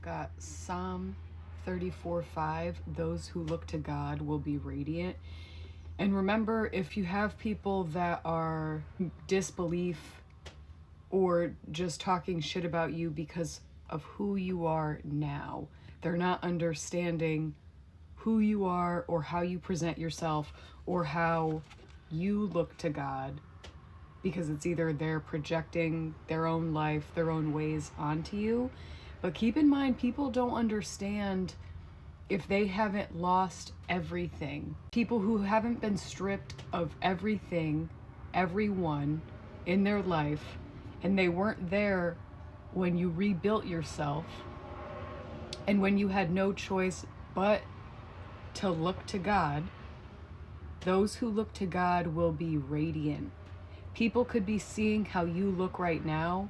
got Psalm 34:5. Those who look to God will be radiant. And remember, if you have people that are disbelief or just talking shit about you because of who you are now, they're not understanding who you are or how you present yourself or how you look to God, because it's either they're projecting their own life, their own ways onto you. But keep in mind, people don't understand if they haven't lost everything. People who haven't been stripped of everything, everyone in their life, and they weren't there when you rebuilt yourself and when you had no choice but to look to God. Those who look to God will be radiant. People could be seeing how you look right now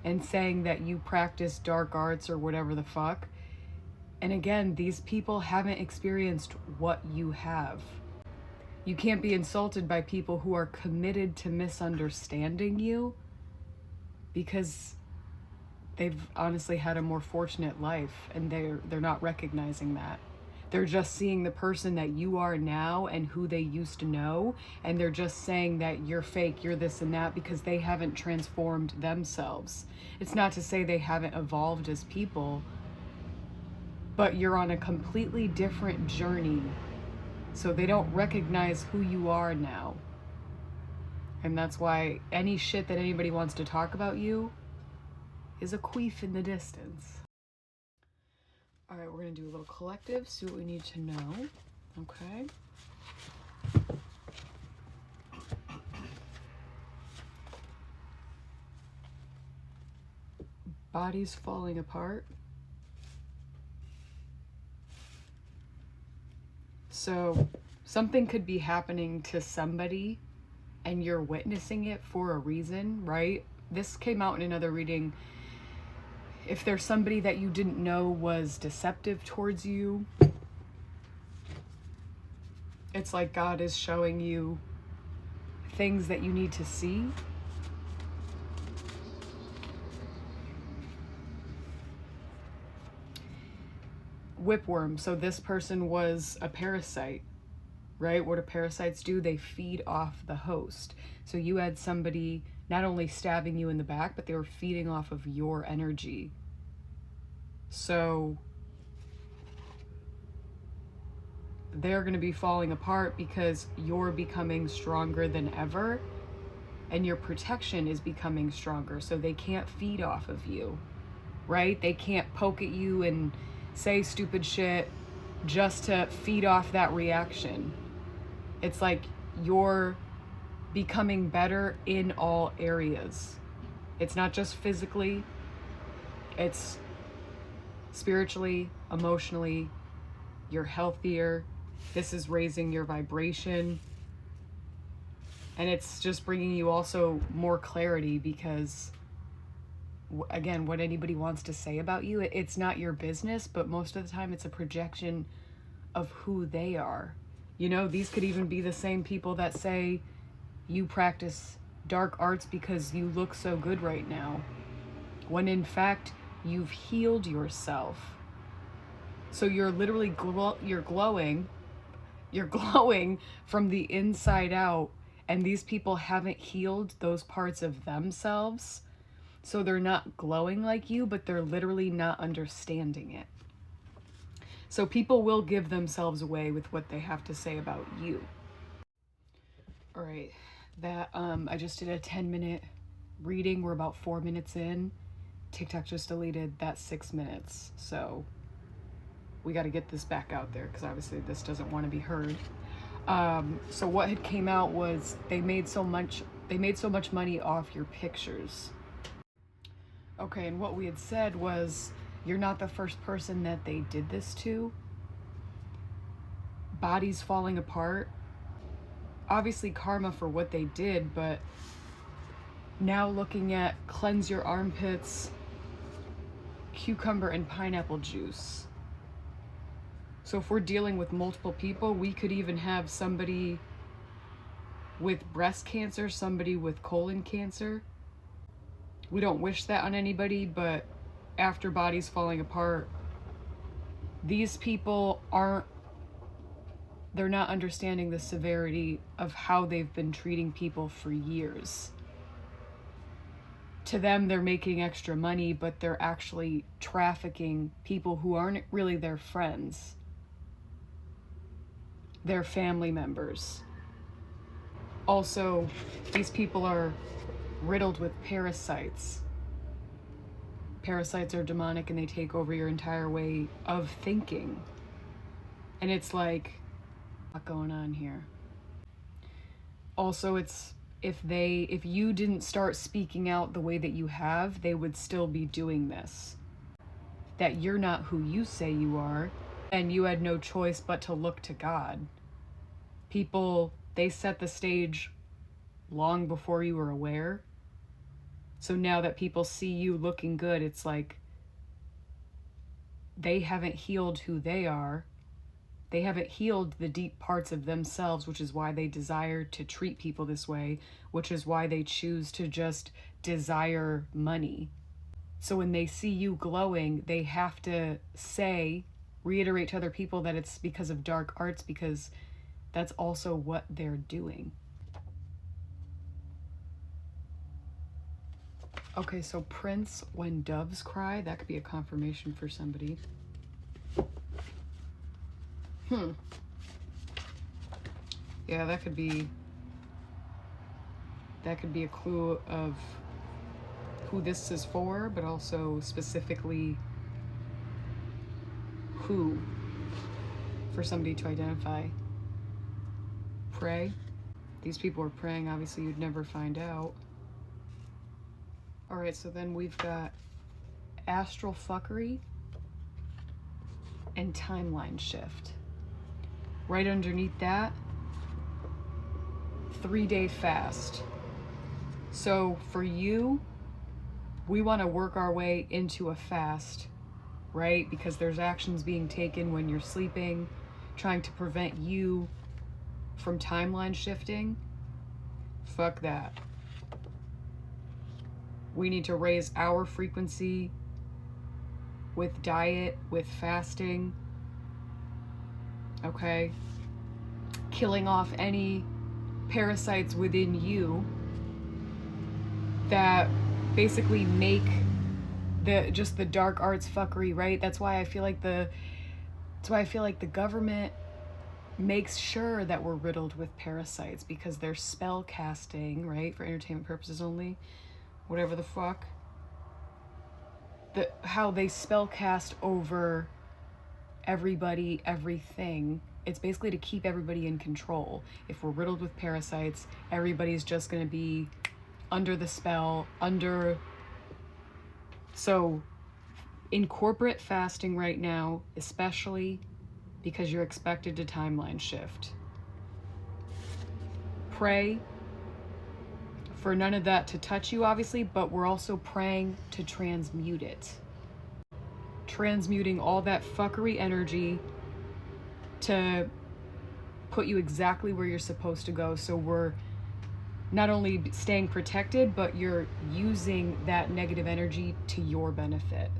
and saying that you practice dark arts or whatever the fuck. And again, these people haven't experienced what you have. You can't be insulted by people who are committed to misunderstanding you, because they've honestly had a more fortunate life and they're not recognizing that. They're just seeing the person that you are now and who they used to know, and they're just saying that you're fake, you're this and that, because they haven't transformed themselves. It's not to say they haven't evolved as people, but you're on a completely different journey, so they don't recognize who you are now. And that's why any shit that anybody wants to talk about you is a queef in the distance. All right, we're gonna do a little collective, see what we need to know. Okay. Bodies falling apart. So something could be happening to somebody and you're witnessing it for a reason, right? This came out in another reading. If there's somebody that you didn't know was deceptive towards you, it's like God is showing you things that you need to see. Whipworm. So this person was a parasite, right? What do parasites do? They feed off the host. So you had somebody not only stabbing you in the back, but they were feeding off of your energy. So they're going to be falling apart because you're becoming stronger than ever and your protection is becoming stronger. So they can't feed off of you, right? They can't poke at you and say stupid shit just to feed off that reaction. It's like you're becoming better in all areas. It's not just physically, it's spiritually, emotionally. You're healthier. This is raising your vibration. And it's just bringing you also more clarity, because again, what anybody wants to say about you, it's not your business, but most of the time it's a projection of who they are. You know, these could even be the same people that say you practice dark arts because you look so good right now, when in fact you've healed yourself. So you're literally you're glowing from the inside out, and these people haven't healed those parts of themselves. So they're not glowing like you, but they're literally not understanding it. So people will give themselves away with what they have to say about you. All right, that I just did a 10-minute reading. We're about 4 minutes in. TikTok just deleted that 6 minutes. So we got to get this back out there, because obviously this doesn't want to be heard. So what had came out was they made so much money off your pictures. Okay, and what we had said was, you're not the first person that they did this to. Bodies falling apart. Obviously karma for what they did, but now looking at cleanse your armpits, cucumber and pineapple juice. So if we're dealing with multiple people, we could even have somebody with breast cancer, somebody with colon cancer. We don't wish that on anybody, but after bodies falling apart, These people they're not understanding the severity of how they've been treating people for years. To them, they're making extra money, but they're actually trafficking people who aren't really their friends, their family members. Also, these people are riddled with parasites. Parasites are demonic and they take over your entire way of thinking. And it's like, what's going on here? Also, it's if you didn't start speaking out the way that you have, they would still be doing this. That you're not who you say you are, and you had no choice but to look to God. People, they set the stage long before you were aware. So now that people see you looking good, it's like they haven't healed who they are. They haven't healed the deep parts of themselves, which is why they desire to treat people this way, which is why they choose to just desire money. So when they see you glowing, they have to reiterate to other people that it's because of dark arts, because that's also what they're doing. Okay, so Prince, When Doves Cry, that could be a confirmation for somebody. Yeah, that could be a clue of who this is for, but also specifically who for somebody to identify. Pray. These people are praying, obviously you'd never find out. Alright, so then we've got astral fuckery and timeline shift. Right underneath that, 3-day fast. So for you, we want to work our way into a fast, right? Because there's actions being taken when you're sleeping, trying to prevent you from timeline shifting. Fuck that. We need to raise our frequency with diet, with fasting, okay? Killing off any parasites within you that basically make the dark arts fuckery, right? That's why I feel like the government makes sure that we're riddled with parasites, because they're spell casting, right? For entertainment purposes only. Whatever the fuck. How they spell cast over everybody, everything. It's basically to keep everybody in control. If we're riddled with parasites, everybody's just going to be under the spell, So, in corporate fasting right now, especially because you're expected to timeline shift. Pray for none of that to touch you, obviously, but we're also praying to transmute it. Transmuting all that fuckery energy to put you exactly where you're supposed to go. So we're not only staying protected, but you're using that negative energy to your benefit.